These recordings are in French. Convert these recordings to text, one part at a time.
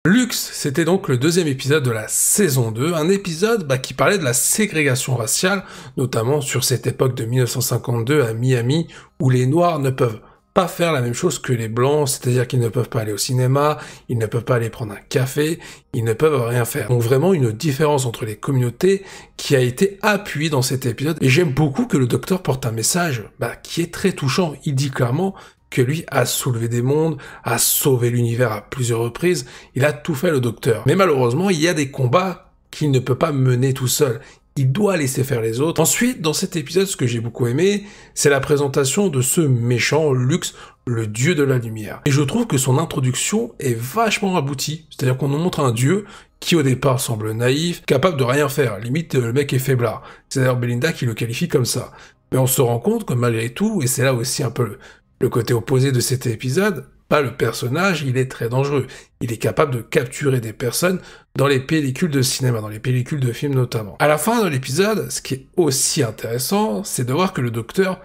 Lux, c'était donc le deuxième épisode de la saison 2, un épisode qui parlait de la ségrégation raciale, notamment sur cette époque de 1952 à Miami, où les Noirs ne peuvent pas faire la même chose que les Blancs, c'est-à-dire qu'ils ne peuvent pas aller au cinéma, ils ne peuvent pas aller prendre un café, ils ne peuvent rien faire. Donc vraiment une différence entre les communautés qui a été appuyée dans cet épisode, et j'aime beaucoup que le docteur porte un message qui est très touchant. Il dit clairement que lui a soulevé des mondes, a sauvé l'univers à plusieurs reprises, il a tout fait le docteur. Mais malheureusement, il y a des combats qu'il ne peut pas mener tout seul. Il doit laisser faire les autres. Ensuite, dans cet épisode, ce que j'ai beaucoup aimé, c'est la présentation de ce méchant Lux, le dieu de la lumière. Et je trouve que son introduction est vachement aboutie. C'est-à-dire qu'on nous montre un dieu qui au départ semble naïf, capable de rien faire. Limite, le mec est faiblard. C'est d'ailleurs Belinda qui le qualifie comme ça. Mais on se rend compte que malgré tout, et c'est là aussi un peu le côté opposé de cet épisode, le personnage, il est très dangereux. Il est capable de capturer des personnes dans les pellicules de cinéma, dans les pellicules de films notamment. À la fin de l'épisode, ce qui est aussi intéressant, c'est de voir que le docteur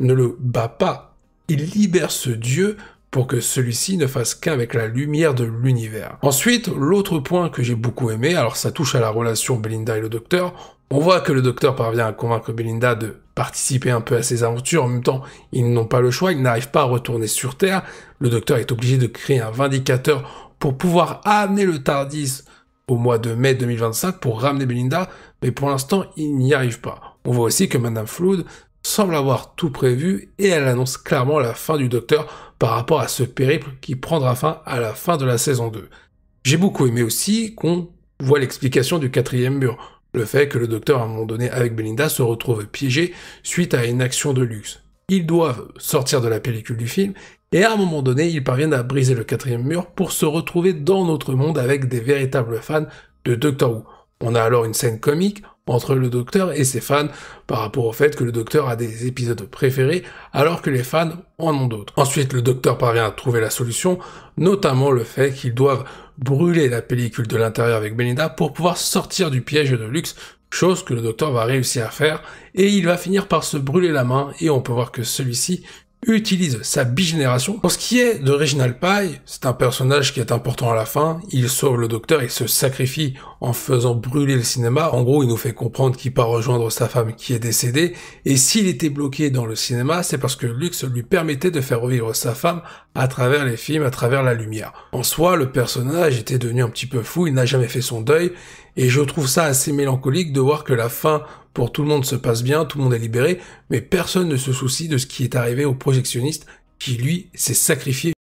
ne le bat pas. Il libère ce dieu pour que celui-ci ne fasse qu'un avec la lumière de l'univers. Ensuite, l'autre point que j'ai beaucoup aimé, alors ça touche à la relation Belinda et le docteur. On voit que le docteur parvient à convaincre Belinda de participer un peu à ses aventures, en même temps, ils n'ont pas le choix, ils n'arrivent pas à retourner sur Terre. Le docteur est obligé de créer un vindicateur pour pouvoir amener le TARDIS au mois de mai 2025 pour ramener Belinda, mais pour l'instant, il n'y arrive pas. On voit aussi que Madame Flood semble avoir tout prévu et elle annonce clairement la fin du docteur par rapport à ce périple qui prendra fin à la fin de la saison 2. J'ai beaucoup aimé aussi qu'on voit l'explication du quatrième mur. Le fait que le docteur, à un moment donné, avec Belinda, se retrouve piégé suite à une action de Lux. Ils doivent sortir de la pellicule du film, et à un moment donné, ils parviennent à briser le quatrième mur pour se retrouver dans notre monde avec des véritables fans de Doctor Who. On a alors une scène comique entre le docteur et ses fans par rapport au fait que le docteur a des épisodes préférés alors que les fans en ont d'autres. Ensuite, le docteur parvient à trouver la solution, notamment le fait qu'ils doivent brûler la pellicule de l'intérieur avec Belinda pour pouvoir sortir du piège de Lux, chose que le docteur va réussir à faire, et il va finir par se brûler la main, et on peut voir que celui-ci utilise sa bigénération. Pour ce qui est de Reginald Pye, c'est un personnage qui est important à la fin, il sauve le docteur, il se sacrifie en faisant brûler le cinéma, en gros il nous fait comprendre qu'il part rejoindre sa femme qui est décédée, et s'il était bloqué dans le cinéma, c'est parce que Lux lui permettait de faire revivre sa femme à travers les films, à travers la lumière. En soi, le personnage était devenu un petit peu fou, il n'a jamais fait son deuil, et je trouve ça assez mélancolique de voir que la fin pour tout le monde se passe bien, tout le monde est libéré, mais personne ne se soucie de ce qui est arrivé au projectionniste qui, lui, s'est sacrifié